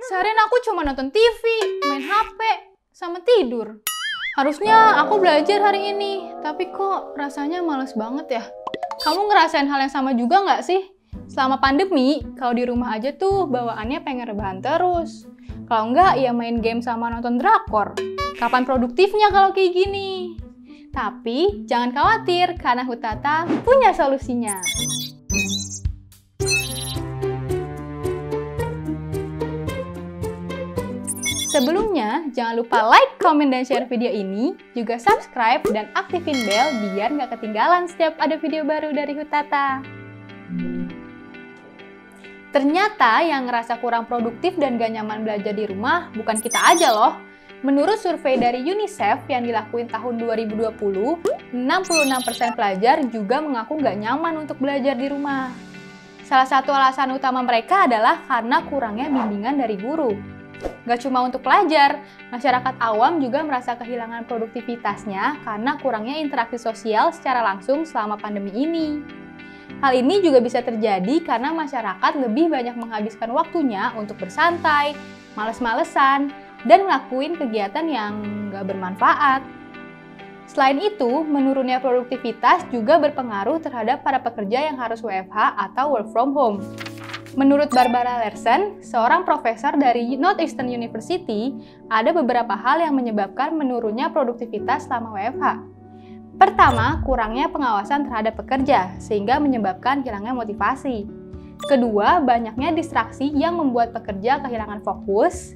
Seharian aku cuma nonton TV, main HP, sama tidur. Harusnya aku belajar hari ini, tapi kok rasanya males banget ya. Kamu ngerasain hal yang sama juga nggak sih? Selama pandemi, kalau di rumah aja tuh bawaannya pengen rebahan terus. Kalau nggak, ya main game sama nonton drakor. Kapan produktifnya kalau kayak gini? Tapi jangan khawatir, karena Hutata punya solusinya. Sebelumnya, jangan lupa like, komen, dan share video ini, juga subscribe dan aktifin bel biar nggak ketinggalan setiap ada video baru dari Hutata. Ternyata yang ngerasa kurang produktif dan gak nyaman belajar di rumah bukan kita aja loh. Menurut survei dari UNICEF yang dilakuin tahun 2020, 66% pelajar juga mengaku gak nyaman untuk belajar di rumah. Salah satu alasan utama mereka adalah karena kurangnya bimbingan dari guru. Gak cuma untuk pelajar, masyarakat awam juga merasa kehilangan produktivitasnya karena kurangnya interaksi sosial secara langsung selama pandemi ini. Hal ini juga bisa terjadi karena masyarakat lebih banyak menghabiskan waktunya untuk bersantai, males-malesan, dan ngelakuin kegiatan yang gak bermanfaat. Selain itu, menurunnya produktivitas juga berpengaruh terhadap para pekerja yang harus WFH atau work from home. Menurut Barbara Larsen, seorang profesor dari Northeastern University, ada beberapa hal yang menyebabkan menurunnya produktivitas selama WFH. Pertama, kurangnya pengawasan terhadap pekerja, sehingga menyebabkan hilangnya motivasi. Kedua, banyaknya distraksi yang membuat pekerja kehilangan fokus.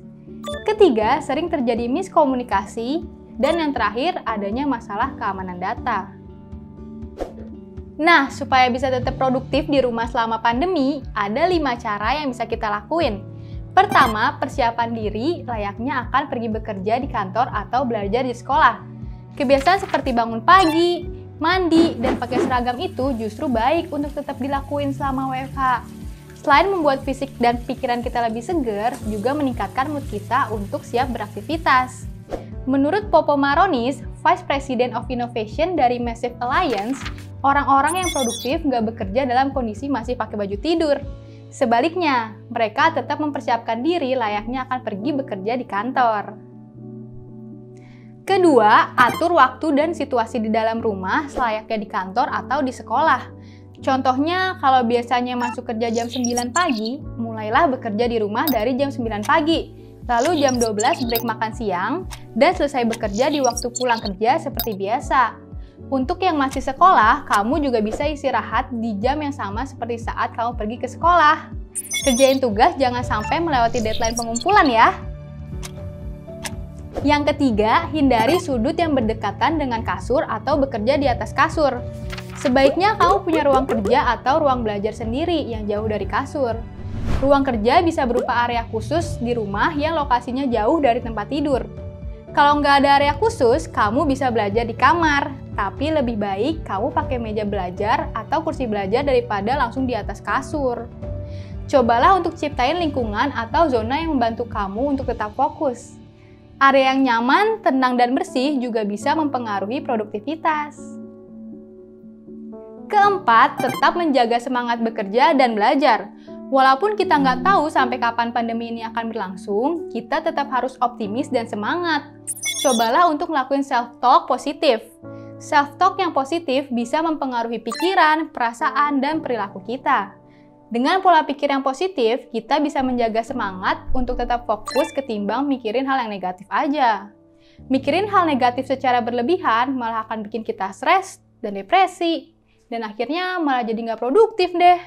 Ketiga, sering terjadi miskomunikasi. Dan yang terakhir, adanya masalah keamanan data. Nah, supaya bisa tetap produktif di rumah selama pandemi, ada 5 cara yang bisa kita lakuin. Pertama, persiapan diri layaknya akan pergi bekerja di kantor atau belajar di sekolah. Kebiasaan seperti bangun pagi, mandi, dan pakai seragam itu justru baik untuk tetap dilakuin selama WFH. Selain membuat fisik dan pikiran kita lebih segar, juga meningkatkan mood kita untuk siap beraktivitas. Menurut Popo Maronis, Vice President of Innovation dari Massive Alliance, orang-orang yang produktif nggak bekerja dalam kondisi masih pakai baju tidur. Sebaliknya, mereka tetap mempersiapkan diri layaknya akan pergi bekerja di kantor. Kedua, atur waktu dan situasi di dalam rumah selayaknya di kantor atau di sekolah. Contohnya, kalau biasanya masuk kerja jam 9 pagi, mulailah bekerja di rumah dari jam 9 pagi. Lalu jam 12 break makan siang, dan selesai bekerja di waktu pulang kerja seperti biasa. Untuk yang masih sekolah, kamu juga bisa istirahat di jam yang sama seperti saat kamu pergi ke sekolah. Kerjain tugas jangan sampai melewati deadline pengumpulan ya. Yang ketiga, hindari sudut yang berdekatan dengan kasur atau bekerja di atas kasur. Sebaiknya kamu punya ruang kerja atau ruang belajar sendiri yang jauh dari kasur. Ruang kerja bisa berupa area khusus di rumah yang lokasinya jauh dari tempat tidur. Kalau nggak ada area khusus, kamu bisa belajar di kamar. Tapi lebih baik kamu pakai meja belajar atau kursi belajar daripada langsung di atas kasur. Cobalah untuk ciptain lingkungan atau zona yang membantu kamu untuk tetap fokus. Area yang nyaman, tenang, dan bersih juga bisa mempengaruhi produktivitas. Keempat, tetap menjaga semangat bekerja dan belajar. Walaupun kita nggak tahu sampai kapan pandemi ini akan berlangsung, kita tetap harus optimis dan semangat. Cobalah untuk ngelakuin self-talk positif. Self-talk yang positif bisa mempengaruhi pikiran, perasaan, dan perilaku kita. Dengan pola pikir yang positif, kita bisa menjaga semangat untuk tetap fokus ketimbang mikirin hal yang negatif aja. Mikirin hal negatif secara berlebihan malah akan bikin kita stres dan depresi. Dan akhirnya malah jadi nggak produktif deh.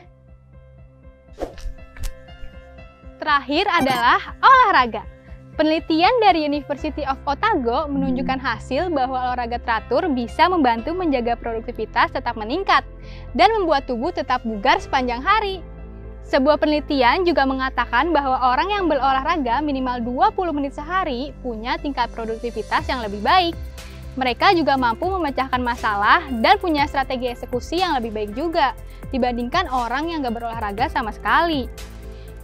Terakhir adalah olahraga. Penelitian dari University of Otago menunjukkan hasil bahwa olahraga teratur bisa membantu menjaga produktivitas tetap meningkat dan membuat tubuh tetap bugar sepanjang hari. Sebuah penelitian juga mengatakan bahwa orang yang berolahraga minimal 20 menit sehari punya tingkat produktivitas yang lebih baik. Mereka juga mampu memecahkan masalah dan punya strategi eksekusi yang lebih baik juga dibandingkan orang yang gak berolahraga sama sekali.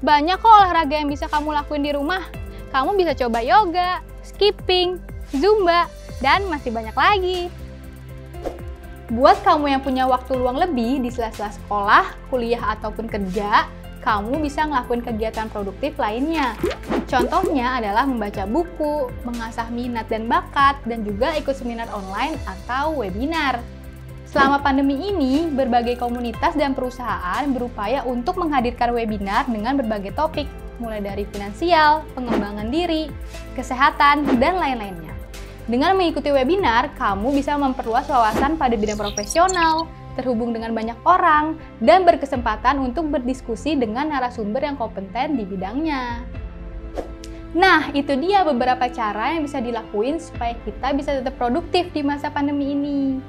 Banyak kok olahraga yang bisa kamu lakuin di rumah. Kamu bisa coba yoga, skipping, zumba, dan masih banyak lagi. Buat kamu yang punya waktu luang lebih di sela-sela sekolah, kuliah, ataupun kerja, kamu bisa ngelakuin kegiatan produktif lainnya. Contohnya adalah membaca buku, mengasah minat dan bakat, dan juga ikut seminar online atau webinar. Selama pandemi ini, berbagai komunitas dan perusahaan berupaya untuk menghadirkan webinar dengan berbagai topik, mulai dari finansial, pengembangan diri, kesehatan, dan lain-lainnya. Dengan mengikuti webinar, kamu bisa memperluas wawasan pada bidang profesional, terhubung dengan banyak orang, dan berkesempatan untuk berdiskusi dengan narasumber yang kompeten di bidangnya. Nah, itu dia beberapa cara yang bisa dilakuin supaya kita bisa tetap produktif di masa pandemi ini.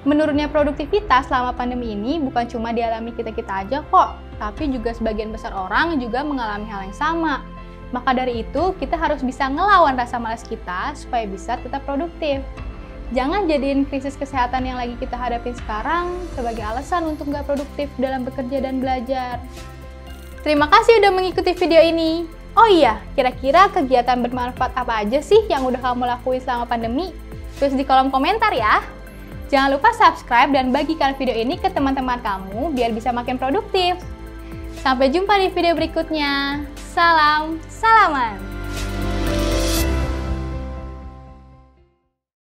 Menurunnya produktivitas selama pandemi ini bukan cuma dialami kita-kita aja kok, tapi juga sebagian besar orang juga mengalami hal yang sama. Maka dari itu, kita harus bisa ngelawan rasa malas kita supaya bisa tetap produktif. Jangan jadiin krisis kesehatan yang lagi kita hadapin sekarang sebagai alasan untuk nggak produktif dalam bekerja dan belajar. Terima kasih udah mengikuti video ini. Oh iya, kira-kira kegiatan bermanfaat apa aja sih yang udah kamu lakuin selama pandemi? Tulis di kolom komentar ya. Jangan lupa subscribe dan bagikan video ini ke teman-teman kamu biar bisa makin produktif. Sampai jumpa di video berikutnya. Salam salaman.